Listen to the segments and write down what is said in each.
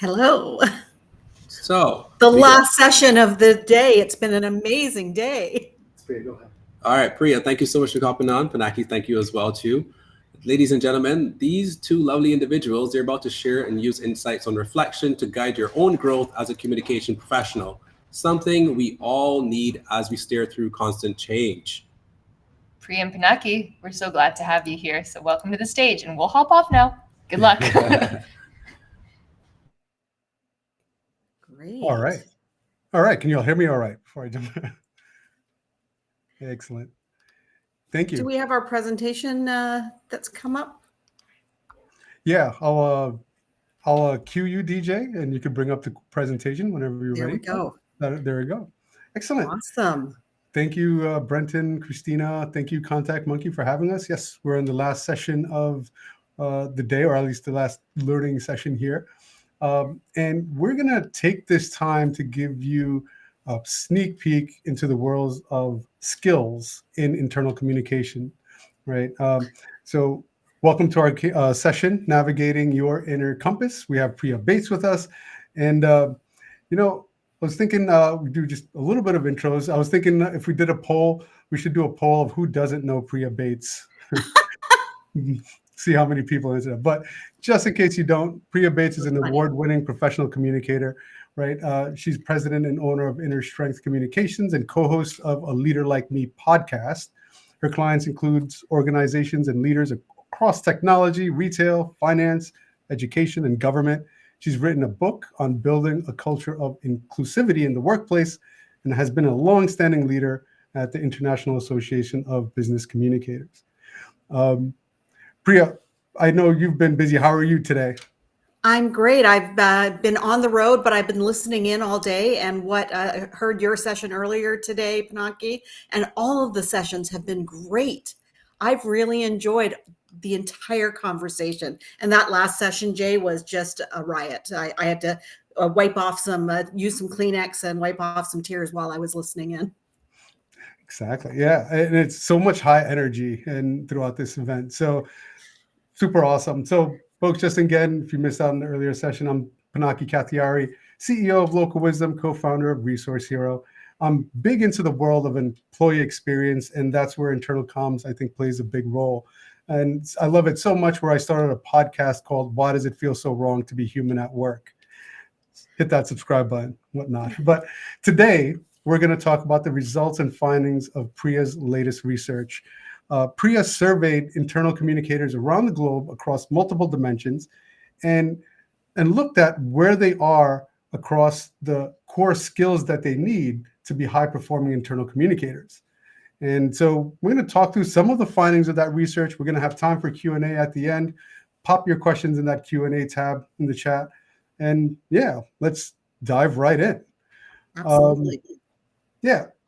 Hello. So, The Priya. last session of the day. It's been an amazing day. Priya, go ahead. All right, Priya, thank you so much for hopping on. Pinaki, thank you as well too. Ladies and gentlemen, these two lovely individuals, they're about to share and use insights on reflection to guide your own growth as a communication professional, something we all need as we steer through constant change. Priya and Pinaki, we're so glad to have you here. So welcome to the stage, and we'll hop off now. Good luck. Great. All right. All right. Can you all hear me all right before I jump? Excellent. Thank you. Do we have our presentation that's come up? Yeah, I'll cue you, DJ, and you can bring up the presentation whenever you're There ready. we go. There we go. Excellent. Awesome. Thank you, Brenton, Christina. Thank you, ContactMonkey, for having us. Yes, we're in the last session of the day, or at least the last learning session here. And we're going to take this time to give you a sneak peek into the worlds of skills in internal communication, right? So welcome to our session, Navigating Your Inner Compass. We have Priya Bates with us. And, I was thinking we do just a little bit of intros. I was thinking if we did a poll, we should do a poll of who doesn't know Priya Bates. See how many people answer that. But just in case you don't, Priya Bates is an award-winning professional communicator, right? She's president and owner of Inner Strength Communications and co-host of A Leader Like Me podcast. Her clients include organizations and leaders across technology, retail, finance, education, and government. She's written a book on building a culture of inclusivity in the workplace and has been a long-standing leader at the International Association of Business Communicators. Priya, I know you've been busy. How are you today? I'm great. I've been on the road, but I've been listening in all day. And I heard your session earlier today, Pinaki, and all of the sessions have been great. I've really enjoyed the entire conversation. And that last session, Jay, was just a riot. I had to use some Kleenex and wipe off some tears while I was listening in. Exactly. Yeah. And it's so much high energy and throughout this event. So super awesome. So folks, just again, if you missed out on the earlier session, I'm Pinaki Kathiari, CEO of Local Wisdom, co-founder of Resource Hero. I'm big into the world of employee experience, and that's where internal comms, I think, plays a big role. And I love it so much where I started a podcast called Why Does It Feel So Wrong to Be Human at Work? Hit that subscribe button, whatnot. But today, we're going to talk about the results and findings of Priya's latest research. Priya surveyed internal communicators around the globe across multiple dimensions and looked at where they are across the core skills that they need to be high-performing internal communicators. And so we're going to talk through some of the findings of that research. We're going to have time for Q&A at the end. Pop your questions in that Q&A tab in the chat. And yeah, let's dive right in. Absolutely.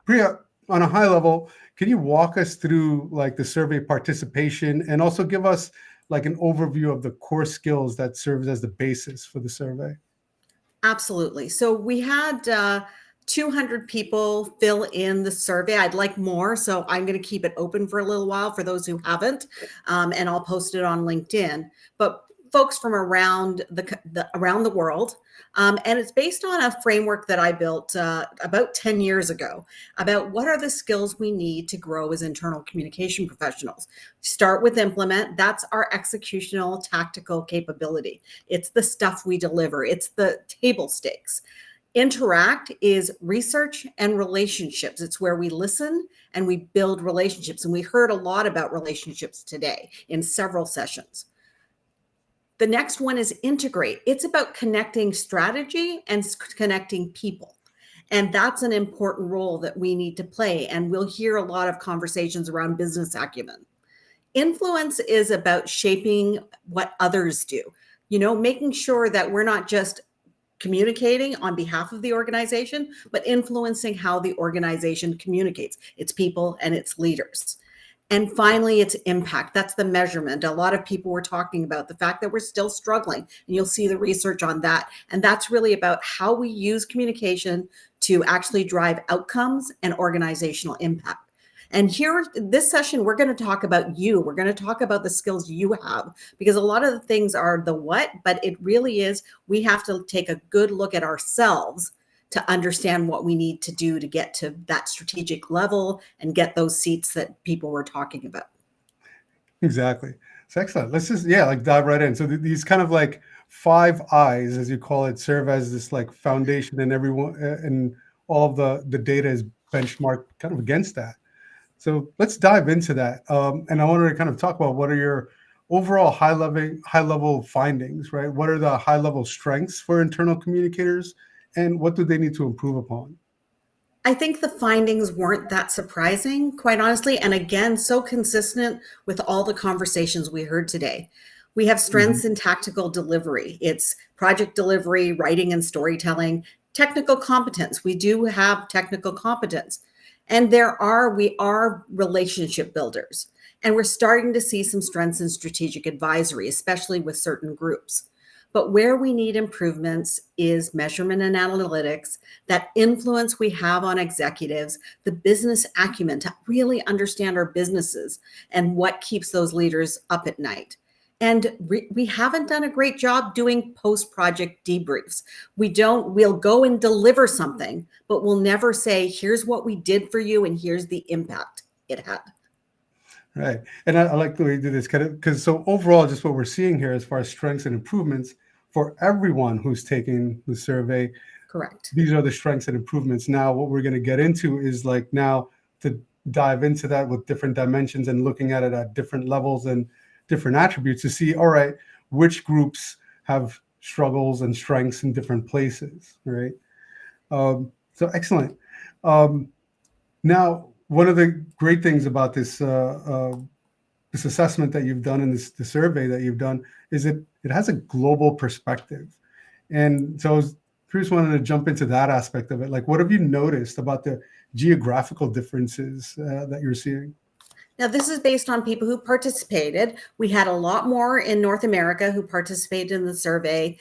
Priya, on a high level, can you walk us through like the survey participation and also give us like an overview of the core skills that serves as the basis for the survey? Absolutely. So we had 200 people fill in the survey. I'd like more, so I'm going to keep it open for a little while for those who haven't, and I'll post it on LinkedIn. But folks from around the world, and it's based on a framework that I built about 10 years ago about what are the skills we need to grow as internal communication professionals. Start with implement. That's our executional tactical capability. It's the stuff we deliver. It's the table stakes. Interact is research and relationships. It's where we listen and we build relationships. And we heard a lot about relationships today in several sessions. The next one is integrate. It's about connecting strategy and connecting people. And that's an important role that we need to play. And we'll hear a lot of conversations around business acumen. Influence is about shaping what others do, making sure that we're not just communicating on behalf of the organization, but influencing how the organization communicates, its people and its leaders. And finally, it's impact. That's the measurement. A lot of people were talking about the fact that we're still struggling, and you'll see the research on that. And that's really about how we use communication to actually drive outcomes and organizational impact. And here, this session, we're going to talk about you. We're going to talk about the skills you have, because a lot of the things are the what, but it really is, we have to take a good look at ourselves to understand what we need to do to get to that strategic level and get those seats that people were talking about. Exactly. It's excellent. Let's just, like dive right in. So these kind of like 5 eyes, as you call it, serve as this like foundation, and everyone and all of the data is benchmarked kind of against that. So let's dive into that. And I wanted to kind of talk about what are your overall high level findings, right? What are the high level strengths for internal communicators, and what do they need to improve upon? I think the findings weren't that surprising, quite honestly, and again, so consistent with all the conversations we heard today. We have strengths in tactical delivery. It's project delivery, writing and storytelling, technical competence. We do have technical competence. And we are relationship builders. And we're starting to see some strengths in strategic advisory, especially with certain groups. But where we need improvements is measurement and analytics, that influence we have on executives, the business acumen to really understand our businesses and what keeps those leaders up at night. And we haven't done a great job doing post-project debriefs. We'll go and deliver something, but we'll never say, here's what we did for you and here's the impact it had. Right. And I like the way you do this, because so overall, just what we're seeing here as far as strengths and improvements for everyone who's taking the survey. Correct. These are the strengths and improvements. Now, what we're going to get into is like now to dive into that with different dimensions and looking at it at different levels and different attributes to see, all right, which groups have struggles and strengths in different places, right? So excellent. Now, one of the great things about this this assessment that you've done and the survey that you've done is it has a global perspective. And so I was curious, wanted to jump into that aspect of it. Like, what have you noticed about the geographical differences that you're seeing? Now, this is based on people who participated. We had a lot more in North America who participated in the survey,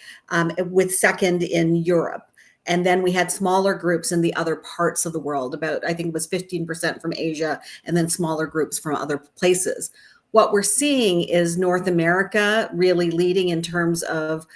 with second in Europe. And then we had smaller groups in the other parts of the world, about, I think it was 15% from Asia, and then smaller groups from other places. What we're seeing is North America really leading in terms of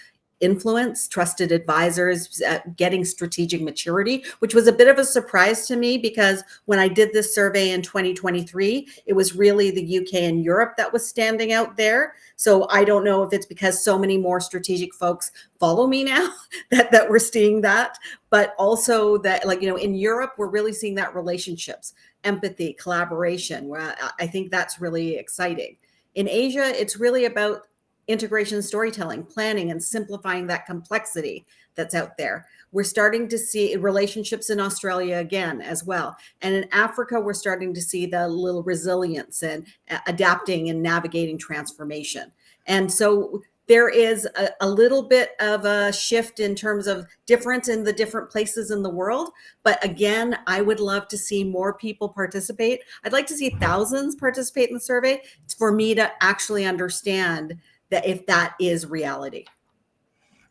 influence, trusted advisors, getting strategic maturity, which was a bit of a surprise to me, because when I did this survey in 2023, it was really the UK and Europe that was standing out there. So I don't know if it's because so many more strategic folks follow me now that we're seeing that, but also that, like, in Europe, we're really seeing that relationships, empathy, collaboration, where I think that's really exciting. In Asia, it's really about integration, storytelling, planning, and simplifying that complexity that's out there. We're starting to see relationships in Australia again as well. And in Africa, we're starting to see the little resilience and adapting and navigating transformation. And so there is a little bit of a shift in terms of difference in the different places in the world. But again, I would love to see more people participate. I'd like to see thousands participate in the survey for me to actually understand that if that is reality.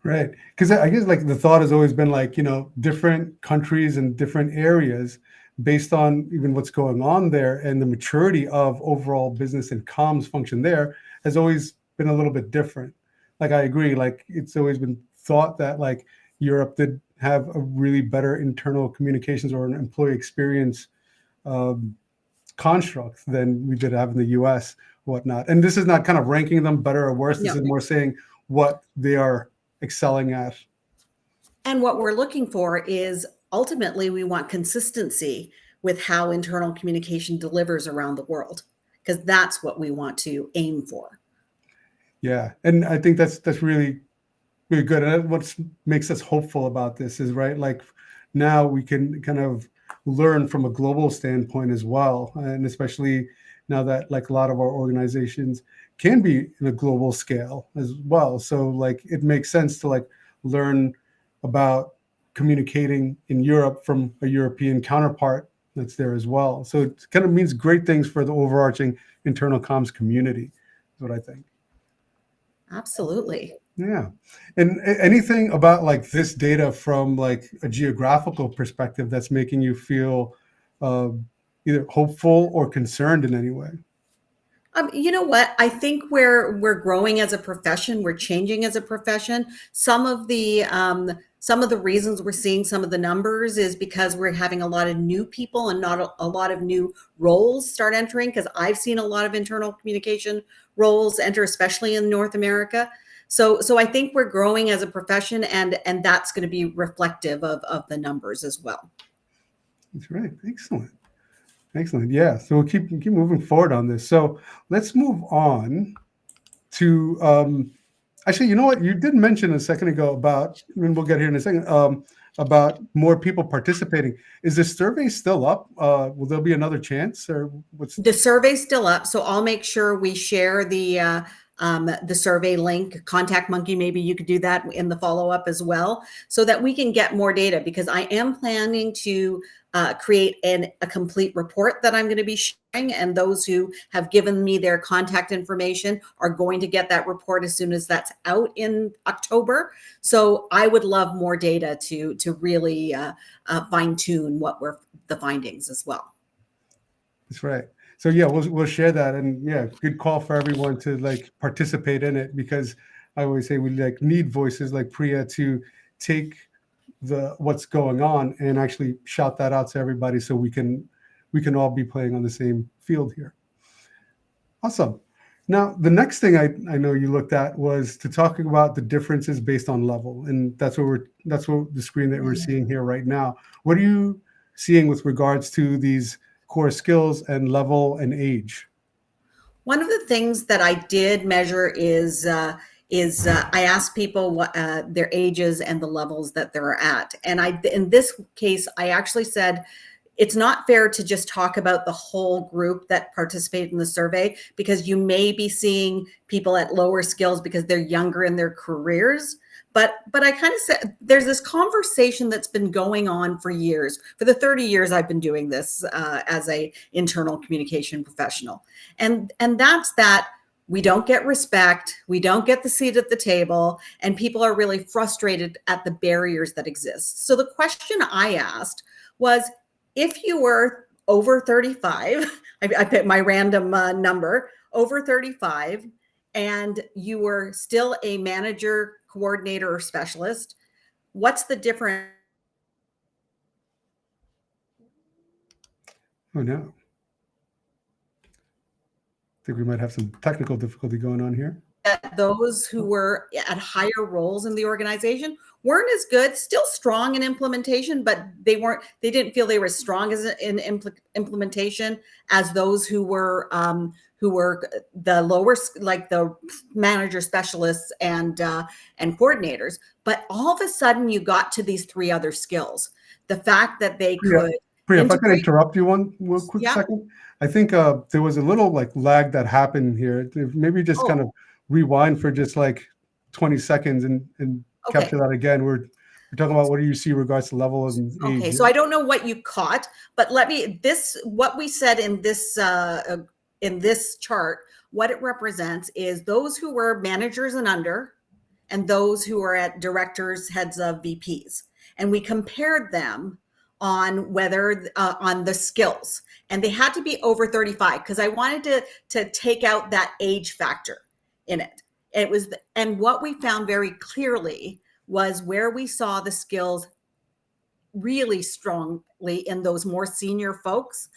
Right. Because I guess like the thought has always been like, different countries and different areas based on even what's going on there and the maturity of overall business and comms function there has always been a little bit different. Like, I agree, like it's always been thought that like Europe did have a really better internal communications or an employee experience construct than we did have in the US, whatnot. And this is not kind of ranking them better or worse. This is more saying what they are excelling at. And what we're looking for is ultimately we want consistency with how internal communication delivers around the world, because that's what we want to aim for. Yeah. And I think that's really, really good. And what makes us hopeful about this is, right, like now we can kind of learn from a global standpoint as well. And especially now that like a lot of our organizations can be in a global scale as well. So like it makes sense to like learn about communicating in Europe from a European counterpart that's there as well. So it kind of means great things for the overarching internal comms community, is what I think. Absolutely. Yeah. And anything about like this data from like a geographical perspective that's making you feel either hopeful or concerned in any way? You know what? I think we're growing as a profession. We're changing as a profession. Some of the reasons we're seeing some of the numbers is because we're having a lot of new people and not a lot of new roles start entering. Because I've seen a lot of internal communication roles enter, especially in North America. So I think we're growing as a profession, and that's going to be reflective of the numbers as well. That's right. Excellent. Excellent. Yeah. So we'll keep moving forward on this. So let's move on to actually, you know what? You did mention a second ago about, and we'll get here in a second, about more people participating. Is the survey still up? Will there be another chance, or what's The survey's still up, so I'll make sure we share the survey link. ContactMonkey, maybe you could do that in the follow-up as well, so that we can get more data, because I am planning to create a complete report that I'm going to be sharing, and those who have given me their contact information are going to get that report as soon as that's out in October. So I would love more data to really fine-tune what were the findings as well. That's right. So yeah, we'll share that, and yeah, good call for everyone to like participate in it, because I always say we like need voices like Priya to take what's going on and actually shout that out to everybody, so we can all be playing on the same field here. Awesome. Now, the next thing I know you looked at was to talk about the differences based on level, and that's what the screen that we're seeing here right now. What are you seeing with regards to these core skills and level and age? One of the things that I did measure is I asked people what their ages and the levels that they're at. And in this case, I actually said, it's not fair to just talk about the whole group that participated in the survey, because you may be seeing people at lower skills because they're younger in their careers. But I kind of said, there's this conversation that's been going on for years. For the 30 years I've been doing this as a internal communication professional. And that's that we don't get respect, we don't get the seat at the table, and people are really frustrated at the barriers that exist. So the question I asked was, if you were over 35, I picked my random number, over 35, and you were still a manager, coordinator, or specialist, what's the difference? Oh no. I think we might have some technical difficulty going on here. Those who were at higher roles in the organization weren't as good, still strong in implementation, but they didn't feel they were as strong as in implementation as those who were the lower, like the manager, specialists, and coordinators. But all of a sudden you got to these three other skills. The fact that they could Priya, if I can interrupt you one quick Yeah. second. I think there was a little like lag that happened here. Maybe just kind of rewind for just like 20 seconds and Okay. capture that again. We're talking about what do you see in regards to level and age. Okay, so I don't know what you caught, but what we said in this chart, what it represents is those who were managers and under, and those who are at directors, heads of, VPs. And we compared them on whether on the skills, and they had to be over 35, because I wanted to take out that age factor in it. And what we found very clearly was where we saw the skills really strongly in those more senior folks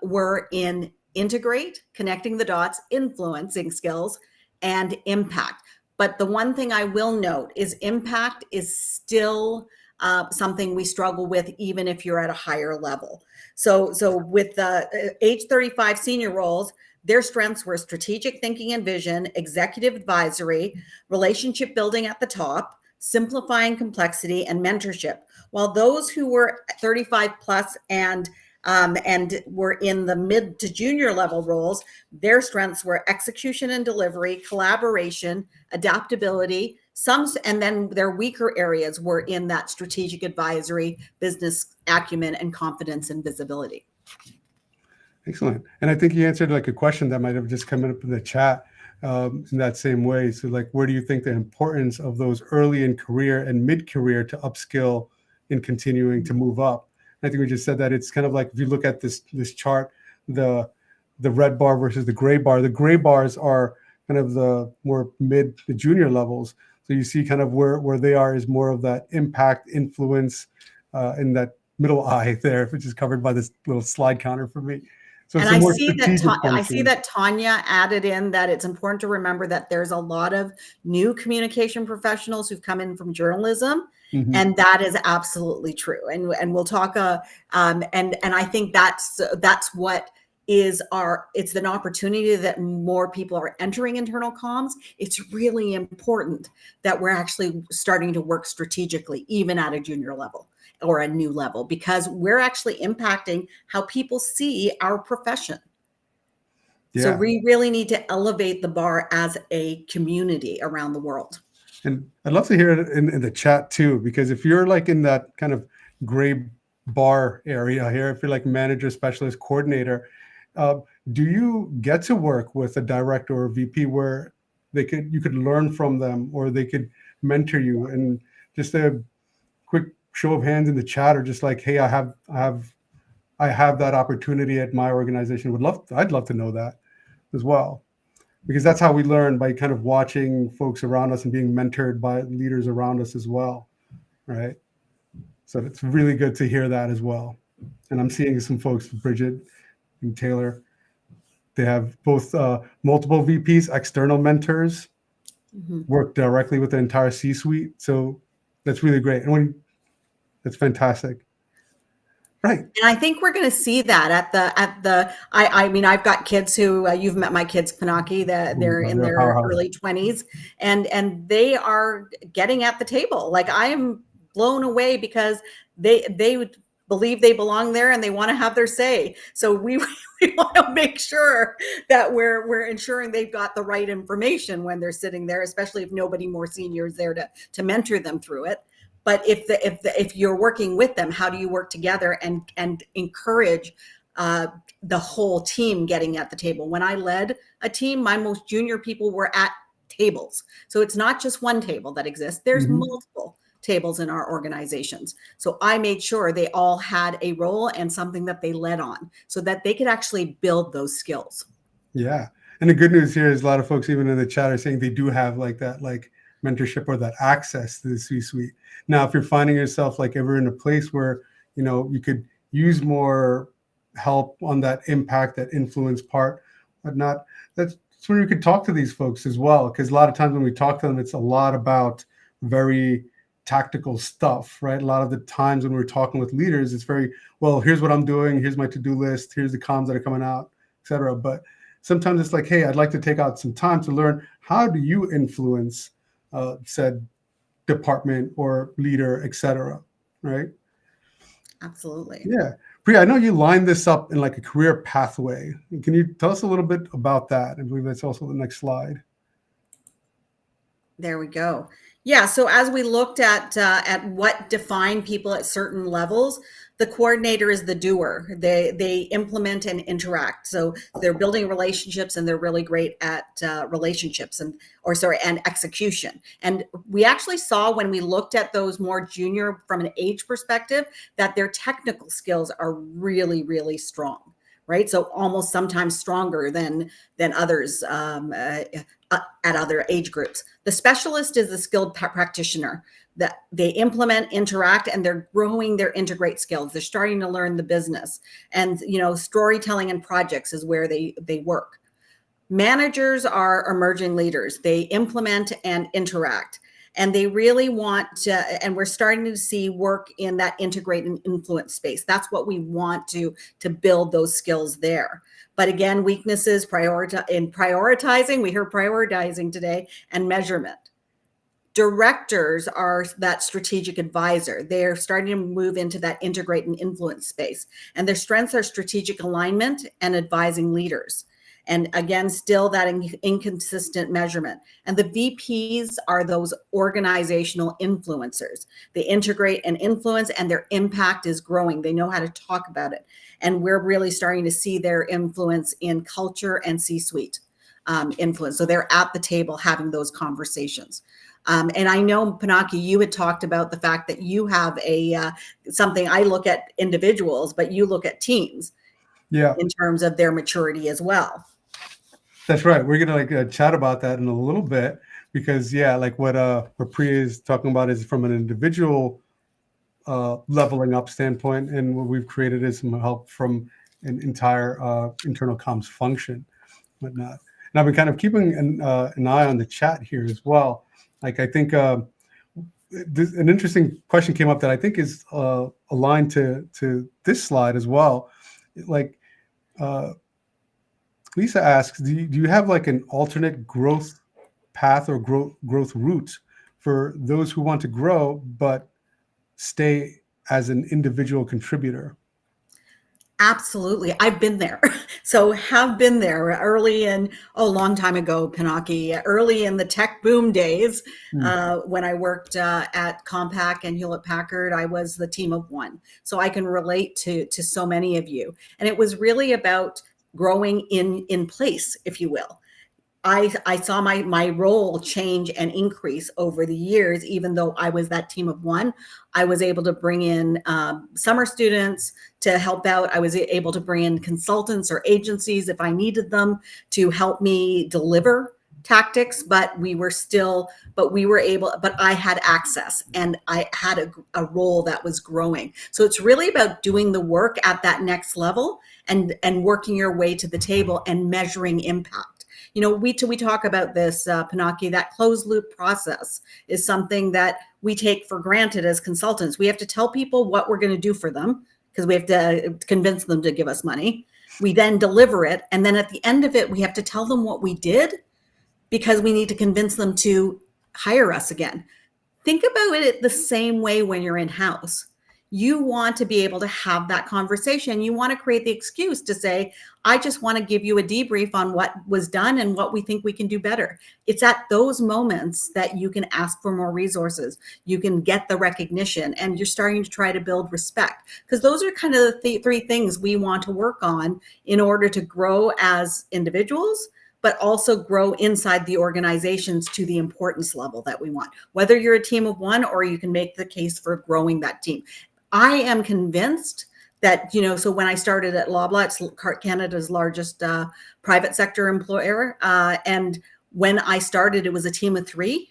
were in integrate, connecting the dots, influencing skills, and impact. But the one thing I will note is impact is still something we struggle with, even if you're at a higher level. So with the age 35 senior roles, their strengths were strategic thinking and vision, executive advisory, relationship building at the top, simplifying complexity, and mentorship. While those who were 35 plus and were in the mid to junior level roles, their strengths were execution and delivery, collaboration, adaptability, and then their weaker areas were in that strategic advisory, business acumen, and confidence and visibility. Excellent. And I think you answered like a question that might have just come up in the chat in that same way. So like, where do you think the importance of those early in career and mid-career to upskill in continuing to move up? I think we just said that it's kind of like, if you look at this chart, the red bar versus the gray bars are kind of the more the junior levels. So you see kind of where they are is more of that impact, influence, in that middle eye there, which is covered by this little slide counter for me. So And it's a more I see strategic that Tanya added in that it's important to remember that there's a lot of new communication professionals who've come in from journalism, and that is absolutely true. And we'll talk. And I think that's what is it's an opportunity that more people are entering internal comms. It's really important that we're actually starting to work strategically, even at a junior level or a new level, because we're actually impacting how people see our profession. Yeah. So we really need to elevate the bar as a community around the world. And I'd love to hear it in the chat too, because if you're like in that kind of gray bar area here, if you're like manager, specialist, coordinator, do you get to work with a director or a VP where you could learn from them, or they could mentor you? And just a quick show of hands in the chat, or just like, hey, I have that opportunity at my organization. I'd love to know that as well, because that's how we learn, by kind of watching folks around us and being mentored by leaders around us as well, right? So it's really good to hear that as well. And I'm seeing some folks, Bridget and Taylor, they have both multiple VPs, external mentors, work directly with the entire C-suite. So that's really great. And that's fantastic. Right. And I think we're going to see that I mean, I've got kids who, you've met my kids, Pinaki, that they're in their early 20s, and they are getting at the table. Like, I am blown away, because they would believe they belong there and they want to have their say. So we want to make sure that we're ensuring they've got the right information when they're sitting there, especially if nobody more senior is there to mentor them through it. But if you're working with them, how do you work together and encourage the whole team getting at the table? When I led a team, my most junior people were at tables. So it's not just one table that exists. There's multiple tables in our organizations. So I made sure they all had a role and something that they led on, so that they could actually build those skills. Yeah. And the good news here is a lot of folks, even in the chat, are saying they do have like that, like mentorship or that access to the C-suite. Now, if you're finding yourself like ever in a place where, you could use more help on that impact, that influence part, whatnot, that's where you could talk to these folks as well. Because a lot of times when we talk to them, it's a lot about very tactical stuff, right? A lot of the times when we're talking with leaders, it's very, well, here's what I'm doing, here's my to-do list, here's the comms that are coming out, etc. But sometimes it's like, hey, I'd like to take out some time to learn, how do you influence said department or leader, etc. Right? Absolutely. Yeah. Priya, I know you lined this up in like a career pathway. Can you tell us a little bit about that? I believe that's also the next slide. There we go. Yeah. So as we looked at what defined people at certain levels, the coordinator is the doer. They implement and interact. So they're building relationships, and they're really great at relationships and execution. And we actually saw, when we looked at those more junior from an age perspective, that their technical skills are really, really strong. Right. So almost sometimes stronger than others at other age groups. The specialist is the skilled practitioner that they implement, interact, and they're growing their integrate skills. They're starting to learn the business, and storytelling and projects is where they work. Managers are emerging leaders. They implement and interact. And they really want to, and we're starting to see work in that integrate and influence space. That's what we want to build those skills there. But again, weaknesses in prioritizing, we heard prioritizing today, and measurement. Directors are that strategic advisor. They're starting to move into that integrate and influence space. And their strengths are strategic alignment and advising leaders. And again, still that inconsistent measurement. And the VPs are those organizational influencers. They integrate and influence, and their impact is growing. They know how to talk about it. And we're really starting to see their influence in culture and C-suite. influence. So they're at the table having those conversations. And I know, Pinaki, you had talked about the fact that you have something. I look at individuals, but you look at teams in terms of their maturity as well. That's right. We're gonna chat about that in a little bit, because like what Priya is talking about is from an individual leveling up standpoint, and what we've created is some help from an entire internal comms function, whatnot. And I've been kind of keeping an eye on the chat here as well. Like, I think an interesting question came up that I think is aligned to this slide as well. Like, Lisa asks, do you have like an alternate growth path or growth route for those who want to grow but stay as an individual contributor? Absolutely. I've been there. So have been there early in, a long time ago, Pinaki, early in the tech boom days, when I worked at Compaq and Hewlett Packard, I was the team of one. So I can relate to so many of you. And it was really about growing in place, if you will. I saw my role change and increase over the years. Even though I was that team of one, I was able to bring in summer students to help out. I was able to bring in consultants or agencies if I needed them to help me deliver tactics, but I had access and I had a role that was growing. So it's really about doing the work at that next level and working your way to the table and measuring impact. You know, we talk about this, Pinaki, that closed loop process is something that we take for granted as consultants. We have to tell people what we're going to do for them because we have to convince them to give us money. We then deliver it. And then at the end of it, we have to tell them what we did because we need to convince them to hire us again. Think about it the same way when you're in-house. You want to be able to have that conversation. You want to create the excuse to say, I just want to give you a debrief on what was done and what we think we can do better. It's at those moments that you can ask for more resources. You can get the recognition and you're starting to try to build respect, because those are kind of the three things we want to work on in order to grow as individuals, but also grow inside the organizations to the importance level that we want. Whether you're a team of one or you can make the case for growing that team. I am convinced that, so when I started at Loblaw, it's Canada's largest private sector employer. And when I started, it was a team of three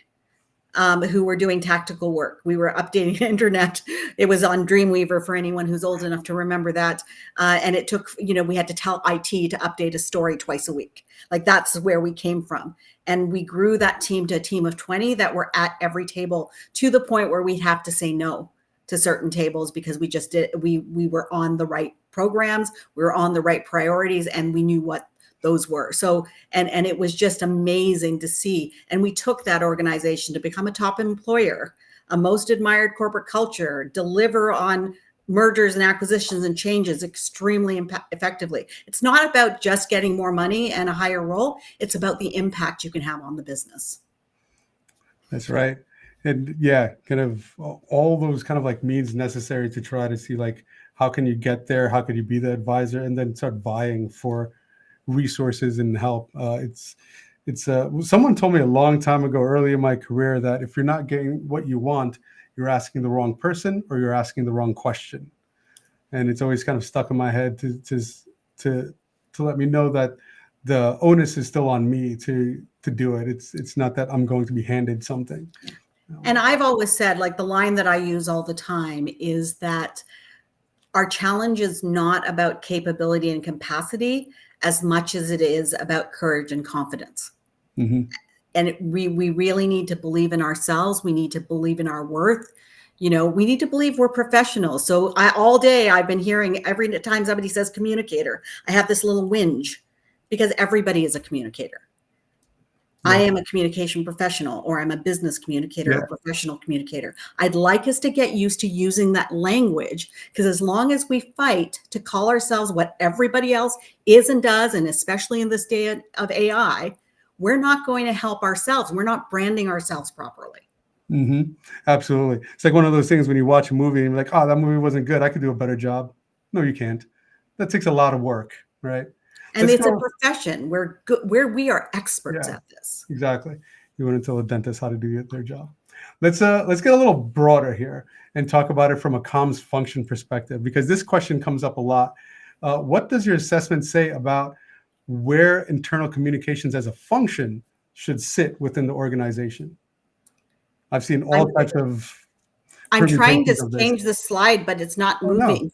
who were doing tactical work. We were updating the internet. It was on Dreamweaver for anyone who's old enough to remember that. And it took, we had to tell IT to update a story twice a week. Like, that's where we came from. And we grew that team to a team of 20 that were at every table, to the point where we'd have to say no to certain tables because we were on the right programs, we were on the right priorities, and we knew what those were. So, and it was just amazing to see. And we took that organization to become a top employer, a most admired corporate culture, deliver on mergers and acquisitions and changes extremely effectively. It's not about just getting more money and a higher role. It's about the impact you can have on the business. That's right. And kind of all those kind of like means necessary to try to see like, how can you get there? How could you be the advisor? And then start vying for resources and help. It's someone told me a long time ago, early in my career, that if you're not getting what you want, you're asking the wrong person or you're asking the wrong question. And it's always kind of stuck in my head to let me know that the onus is still on me to do it. It's not that I'm going to be handed something. And I've always said, like, the line that I use all the time is that our challenge is not about capability and capacity as much as it is about courage and confidence. Mm-hmm. And we really need to believe in ourselves. We need to believe in our worth. We need to believe we're professionals. So all day I've been hearing, every time somebody says communicator, I have this little whinge, because everybody is a communicator. I am a communication professional, or I'm a business communicator, or a professional communicator. I'd like us to get used to using that language, because as long as we fight to call ourselves what everybody else is and does, and especially in this day of AI, we're not going to help ourselves. We're not branding ourselves properly. Mm-hmm. Absolutely. It's like one of those things when you watch a movie and you're like, oh, that movie wasn't good. I could do a better job. No, you can't. That takes a lot of work, right? And Let's it's a go. profession where we are experts Yeah. at this. Exactly. You want to tell a dentist how to do their job. Let's get a little broader here and talk about it from a comms function perspective, because this question comes up a lot. What does your assessment say about where internal communications as a function should sit within the organization? I've seen all types of I'm trying to permutations of this. change the slide, but it's not Oh, no. moving.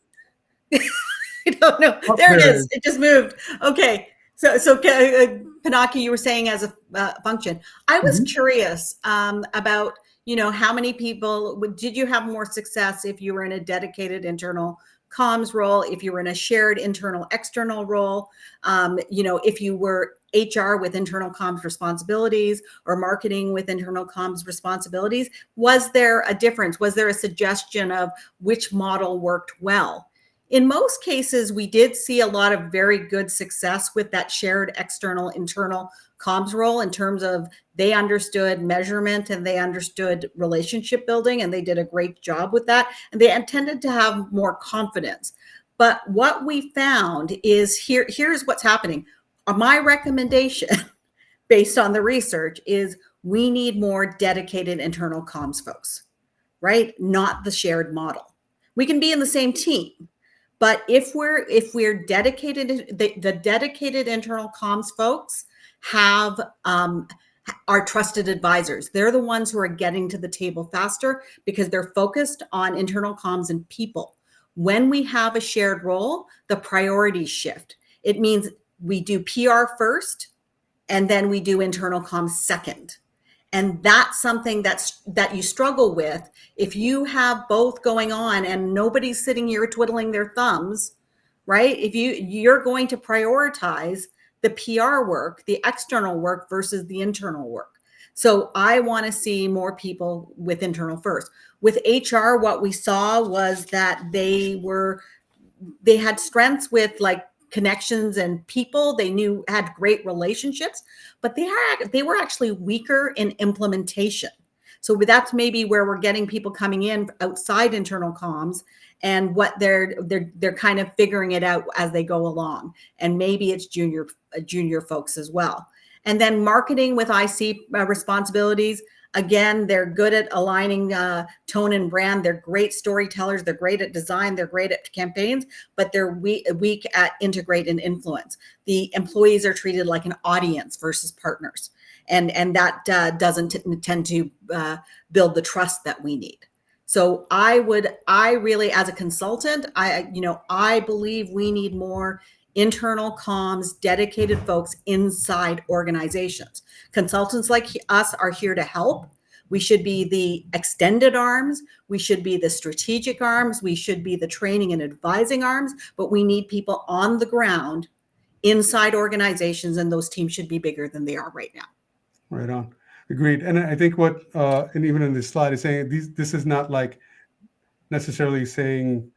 I don't know. Oh, there it there it is. is. It just moved. Okay. So Pinaki, you were saying as a function. I was curious about, how many people did you have more success if you were in a dedicated internal comms role, if you were in a shared internal external role, if you were HR with internal comms responsibilities or marketing with internal comms responsibilities. Was there a difference? Was there a suggestion of which model worked well? In most cases, we did see a lot of very good success with that shared external internal comms role in terms of they understood measurement and they understood relationship building, and they did a great job with that. And they tended to have more confidence. But what we found is here's what's happening. My recommendation based on the research is we need more dedicated internal comms folks, right? Not the shared model. We can be in the same team. But if we're dedicated, the dedicated internal comms folks have are trusted advisors. They're the ones who are getting to the table faster because they're focused on internal comms and people. When we have a shared role, the priorities shift. It means we do PR first, and then we do internal comms second. And that's something that you struggle with if you have both going on and nobody's sitting here twiddling their thumbs, right? If you're going to prioritize the PR work, the external work versus the internal work. So I want to see more people with internal first. With HR, what we saw was that they had strengths with like connections and people. They had great relationships, but they were actually weaker in implementation. So that's maybe where we're getting people coming in outside internal comms, and what they're kind of figuring it out as they go along. And maybe it's junior folks as well. And then marketing with IC responsibilities. Again, they're good at aligning tone and brand. They're great storytellers. They're great at design. They're great at campaigns, but they're weak at integrate and influence. The employees are treated like an audience versus partners. And that doesn't tend to build the trust that we need. So I really, as a consultant, I believe we need more internal comms, dedicated folks inside organizations. Consultants like us are here to help. We should be the extended arms. We should be the strategic arms. We should be the training and advising arms, but we need people on the ground inside organizations, and those teams should be bigger than they are right now. Right on. Agreed. And I think what, and even in this slide is saying this is not like necessarily saying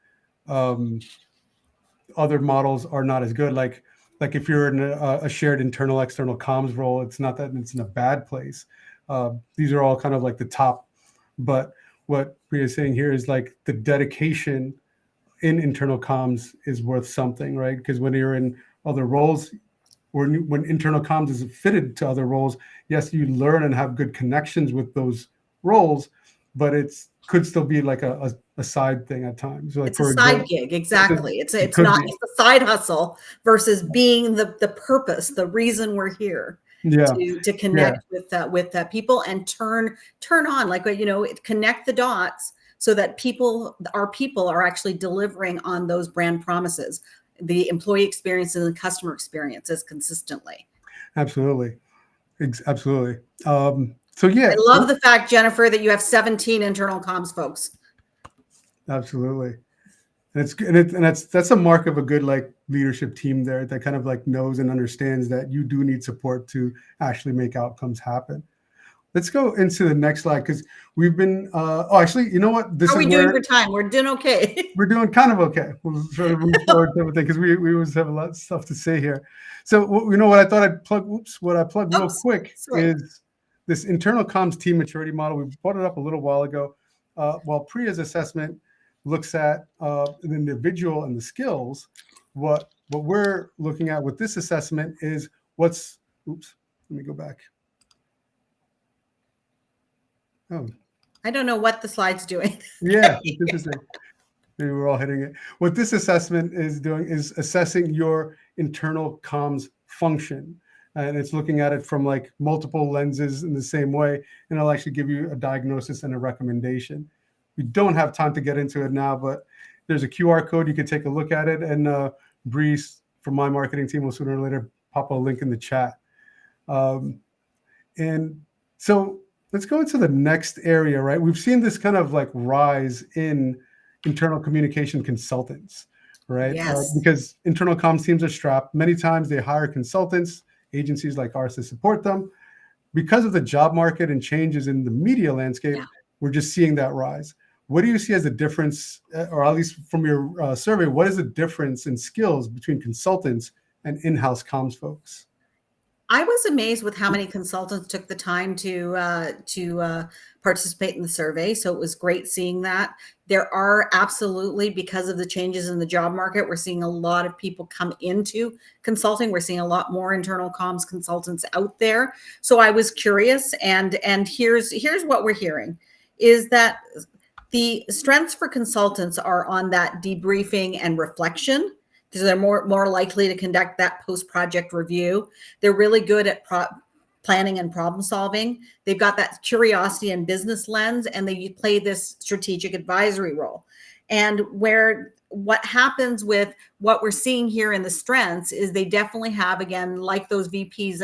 other models are not as good. Like if you're in a shared internal external comms role, it's not that it's in a bad place. These are all kind of like the top, but what Priya is saying here is like the dedication in internal comms is worth something, right? Because when you're in other roles, or when internal comms is fitted to other roles, yes, you learn and have good connections with those roles, but it's could still be like a side thing at times. So like it's a side gig, exactly. It's a side hustle versus being the purpose, the reason we're here. To connect with people and turn on, like, connect the dots so that our people are actually delivering on those brand promises, the employee experience and the customer experiences consistently. Absolutely. Absolutely. So yeah, I love the fact, Jennifer, that you have 17 internal comms folks. Absolutely. And that's a mark of a good like leadership team there that kind of like knows and understands that you do need support to actually make outcomes happen. Let's go into the next slide because we've been actually, you know what? How are we doing for time? We're doing okay. We're doing kind of okay. We'll sort of move forward to everything because we always have a lot of stuff to say here. So you know what I thought I'd plug? What I plug real quick is this internal comms team maturity model. We brought it up a little while ago. While Priya's assessment looks at the individual and the skills, what what we're looking at with this assessment is let me go back. Oh, I don't know what the slide's doing. yeah, it's interesting. Maybe we're all hitting it. What this assessment is doing is assessing your internal comms function. And it's looking at it from like multiple lenses in the same way. And it'll actually give you a diagnosis and a recommendation. We don't have time to get into it now, but there's a QR code. You can take a look at it. And Bree from my marketing team will sooner or later pop a link in the chat. And so let's go into the next area, right? We've seen this kind of like rise in internal communication consultants, right? Yes. Because internal comms teams are strapped. Many times they hire consultants, agencies like ours to support them. Because of the job market and changes in the media landscape, we're just seeing that rise. What do you see as a difference, or at least from your survey, what is the difference in skills between consultants and in-house comms folks? I was amazed with how many consultants took the time to participate in the survey. So it was great seeing that. There are absolutely, because of the changes in the job market, we're seeing a lot of people come into consulting. We're seeing a lot more internal comms consultants out there. So I was curious, and here's what we're hearing is that the strengths for consultants are on that debriefing and reflection, because they're more likely to conduct that post-project review. They're really good at planning and problem solving. They've got that curiosity and business lens, and they play this strategic advisory role. And what happens with what we're seeing here in the strengths is they definitely have, again, like those VPs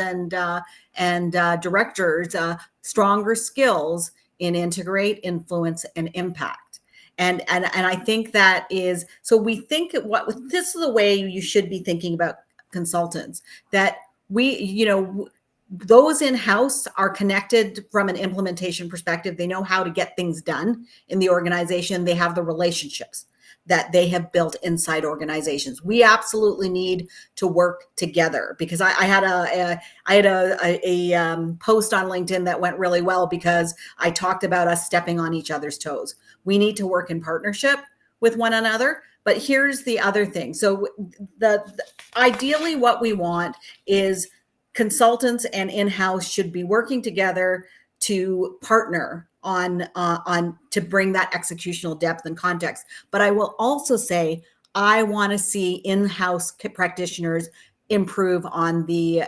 and directors, stronger skills in integrate, influence, and impact. And I think that is, so we think this is the way you should be thinking about consultants, that those in-house are connected from an implementation perspective. They know how to get things done in the organization. They have the relationships that they have built inside organizations. We absolutely need to work together, because I had a post on LinkedIn that went really well, because I talked about us stepping on each other's toes. We need to work in partnership with one another. But here's the other thing. So ideally what we want is consultants and in-house should be working together to partner on to bring that executional depth and context. But I will also say, I want to see in-house practitioners improve on the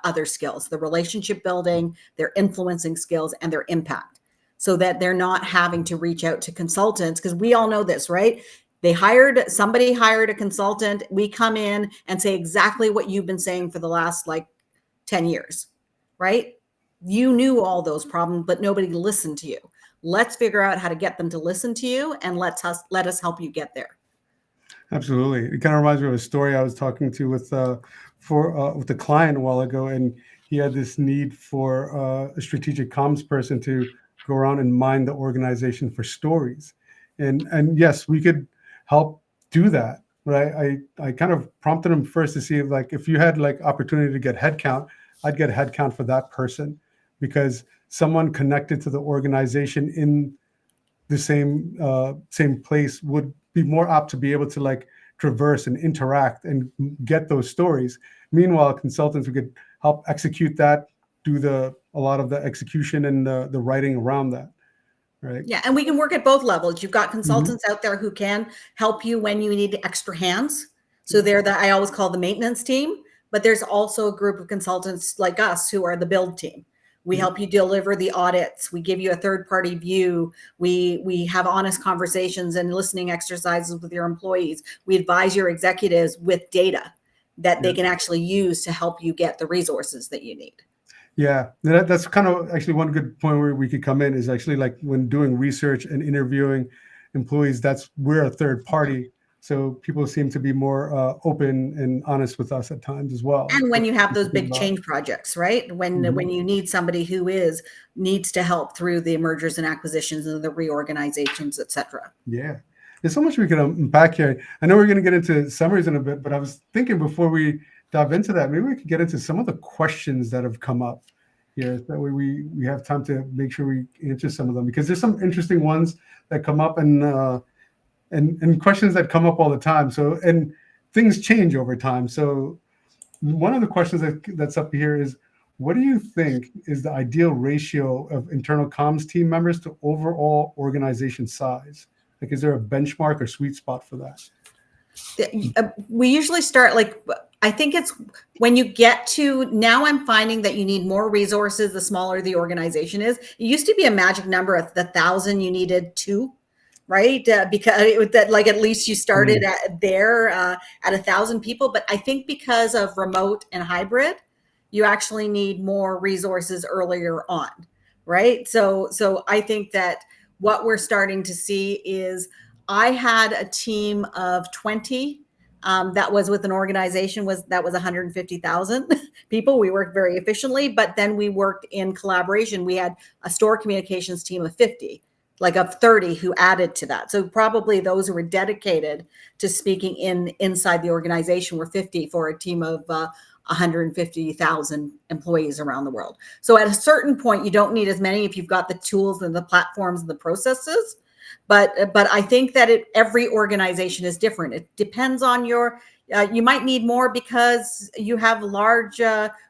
other skills, the relationship building, their influencing skills, and their impact, so that they're not having to reach out to consultants, because we all know this, right? Somebody hired a consultant. We come in and say exactly what you've been saying for the last 10 years, right? You knew all those problems, but nobody listened to you. Let's figure out how to get them to listen to you, and let us help you get there. Absolutely. It kind of reminds me of a story I was talking to with a client a while ago, and he had this need for a strategic comms person to go around and mine the organization for stories. And yes, we could help do that. Right. I kind of prompted him first to see if you had opportunity to get headcount, I'd get headcount for that person, because someone connected to the organization in the same place would be more apt to be able to traverse and interact and get those stories. Meanwhile, consultants, we could help execute that, do a lot of the execution and the writing around that. Right. Yeah, and we can work at both levels. You've got consultants out there who can help you when you need extra hands. So they're I always call the maintenance team, but there's also a group of consultants like us who are the build team. We help you deliver the audits. We give you a third-party view. We have honest conversations and listening exercises with your employees. We advise your executives with data that they can actually use to help you get the resources that you need. Yeah, that's kind of actually one good point where we could come in is actually when doing research and interviewing employees, we're a third party. So people seem to be more open and honest with us at times as well. And when you have those big change projects, right? When you need somebody who needs to help through the mergers and acquisitions and the reorganizations, et cetera. Yeah, there's so much we can unpack here. I know we're going to get into summaries in a bit, but I was thinking before we dive into that, maybe we could get into some of the questions that have come up here. That way we have time to make sure we answer some of them, because there's some interesting ones that come up and questions that come up all the time. So, and things change over time. So one of the questions that's up here is, what do you think is the ideal ratio of internal comms team members to overall organization size? Like, is there a benchmark or sweet spot for that? We usually start I think it's when you get to now, I'm finding that you need more resources the smaller the organization is. It used to be a magic number of the 1,000, you needed 2, right? Because at least you started at 1,000 people. But I think because of remote and hybrid, you actually need more resources earlier on, right? So I think that what we're starting to see is, I had a team of 20 that was with an organization that was 150,000 people. We worked very efficiently, but then we worked in collaboration. We had a store communications team of 50, of 30 who added to that. So probably those who were dedicated to speaking inside the organization were 50 for a team of 150,000 employees around the world. So at a certain point, you don't need as many if you've got the tools and the platforms and the processes. But I think that every organization is different. It depends on your, you might need more because you have large,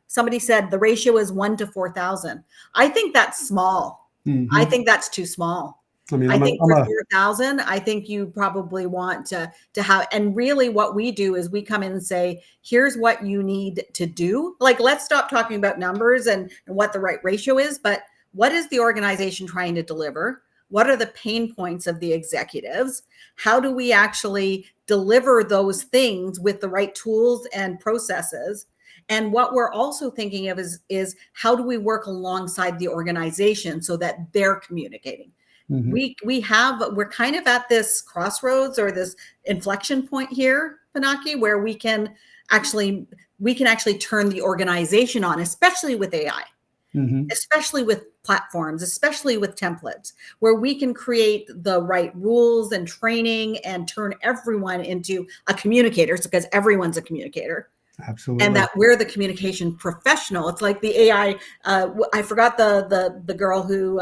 somebody said the ratio is 1 to 4,000. I think that's small. Mm-hmm. I think that's too small. I think for 4,000, I think you probably want to have, and really what we do is we come in and say, here's what you need to do. Let's stop talking about numbers and what the right ratio is, but what is the organization trying to deliver? What are the pain points of the executives? How do we actually deliver those things with the right tools and processes? And what we're also thinking of is how do we work alongside the organization so that they're communicating? Mm-hmm. We're kind of at this crossroads or this inflection point here, Pinaki, where we can actually turn the organization on, especially with AI. Mm-hmm. Especially with platforms, especially with templates, where we can create the right rules and training and turn everyone into a communicator, because everyone's a communicator. Absolutely. And that we're the communication professional. It's like the AI. I forgot the girl who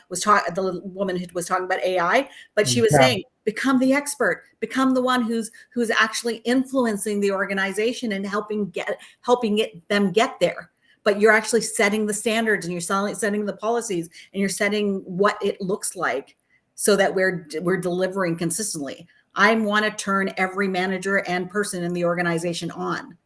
was talking, the woman who was talking about AI, but she was saying, become the expert, become the one who's actually influencing the organization and helping them get there. But you're actually setting the standards, and you're setting the policies, and you're setting what it looks like so that we're delivering consistently. I want to turn every manager and person in the organization on.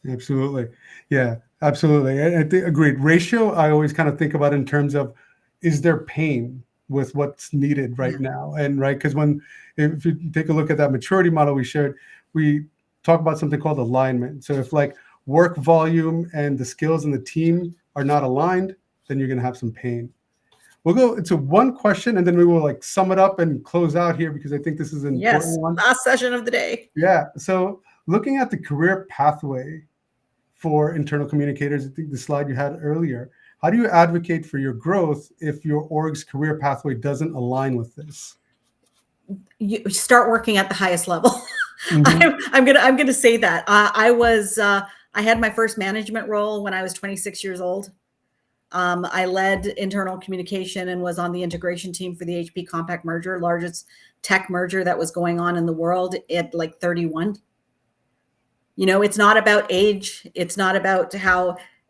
Absolutely. Yeah, absolutely. I think agreed. Ratio, I always kind of think about in terms of, is there pain with what's needed right now? And because if you take a look at that maturity model we shared, we talk about something called alignment. So if work volume and the skills in the team are not aligned, then you're going to have some pain. We'll go into one question, and then we will sum it up and close out here, because I think this is an important one. Last session of the day. Yeah. So looking at the career pathway for internal communicators, I think the slide you had earlier, how do you advocate for your growth if your org's career pathway doesn't align with this? You start working at the highest level. Mm-hmm. I'm gonna say that. I had my first management role when I was 26 years old. I led internal communication and was on the integration team for the HP Compaq merger, largest tech merger that was going on in the world at 31. It's not about age. It's not about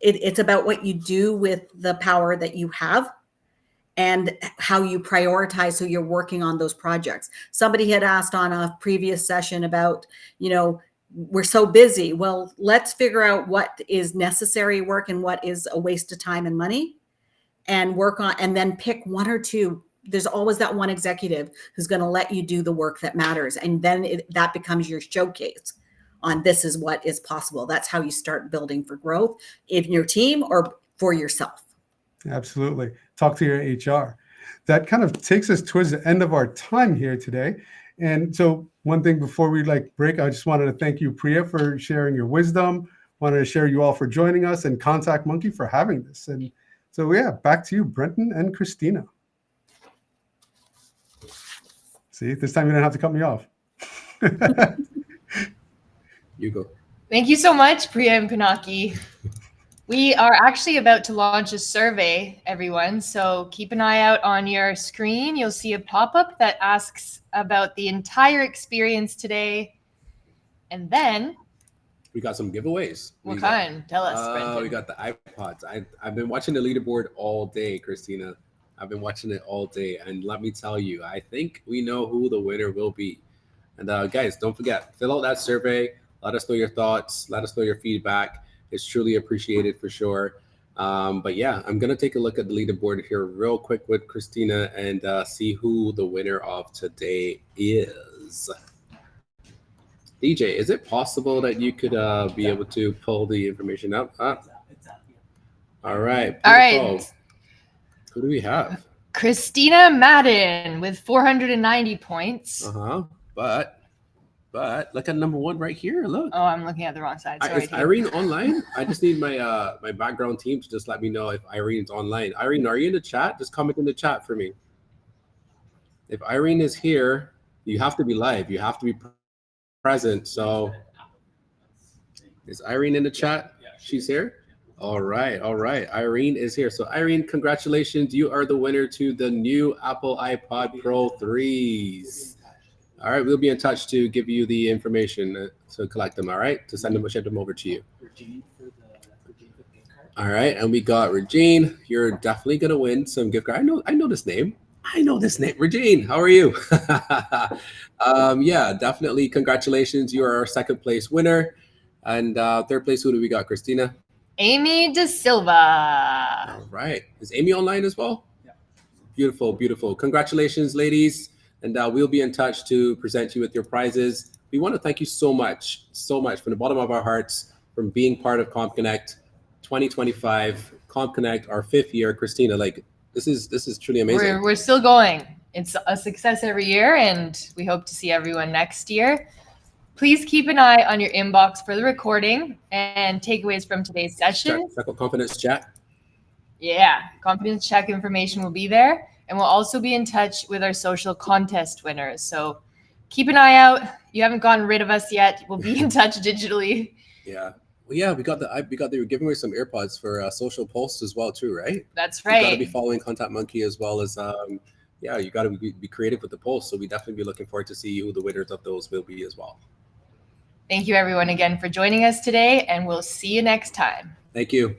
it's about what you do with the power that you have and how you prioritize. So you're working on those projects. Somebody had asked on a previous session about, we're so busy. Well, let's figure out what is necessary work and what is a waste of time and money, and work on, and then pick one or two. There's always that one executive who's going to let you do the work that matters. And then that becomes your showcase on this is what is possible. That's how you start building for growth in your team or for yourself. Absolutely. Talk to your HR. That kind of takes us towards the end of our time here today. And so one thing before we break, I just wanted to thank you, Priya, for sharing your wisdom. Wanted to share you all for joining us, and ContactMonkey for having this. And so, back to you, Brenton and Christina. See, this time you don't have to cut me off. You go. Thank you so much, Priya and Pinaki. We are actually about to launch a survey, everyone. So keep an eye out on your screen. You'll see a pop-up that asks about the entire experience today. And then, we got some giveaways. what kind? Tell us, Brendan. We got the iPods. I've been watching the leaderboard all day, Christina. I've been watching it all day. And let me tell you, I think we know who the winner will be. And guys, don't forget, fill out that survey. Let us know your thoughts. Let us know your feedback. It's truly appreciated for sure. But yeah, I'm going to take a look at the leaderboard here real quick with Christina and see who the winner of today is. DJ, is it possible that you could be able to pull the information up? All right. All right. Beautiful. Who do we have? Christina Madden with 490 points. But look at number one right here. Look. Oh, I'm looking at the wrong side. Sorry. Is Irene online? I just need my my background team to just let me know if Irene's online. Irene, are you in the chat? Just comment in the chat for me. If Irene is here, you have to be live. You have to be present. So is Irene in the chat? She's here. All right. Irene is here. So Irene, congratulations. You are the winner to the new Apple iPod Pro 3s. All right, we'll be in touch to give you the information to collect them. All right, to send them, ship them over to you. All right, and we got Regine. You're definitely gonna win some gift card. I know this name. Regine, how are you? Yeah, definitely. Congratulations. You are our second place winner. And third place, who do we got, Christina? Amy De Silva. All right. Is Amy online as well? Yeah. Beautiful. Congratulations, ladies. And we'll be in touch to present you with your prizes. We want to thank you so much from the bottom of our hearts from being part of CommConnect 2025. CommConnect, our 5th year. Christina, like this is truly amazing. We're still going. It's a success every year, and we hope to see everyone next year. Please keep an eye on your inbox for the recording and takeaways from today's session. Check out Confidence Chat. Yeah, Confidence Check information will be there. And we'll also be in touch with our social contest winners. So keep an eye out. You haven't gotten rid of us yet. We'll be in touch digitally. Yeah. Well, yeah, we got they were giving away some AirPods for social posts as well too, right? That's right. You got to be following ContactMonkey as well as you got to be creative with the posts. So we definitely be looking forward to see who the winners of those will be as well. Thank you everyone again for joining us today, and we'll see you next time. Thank you.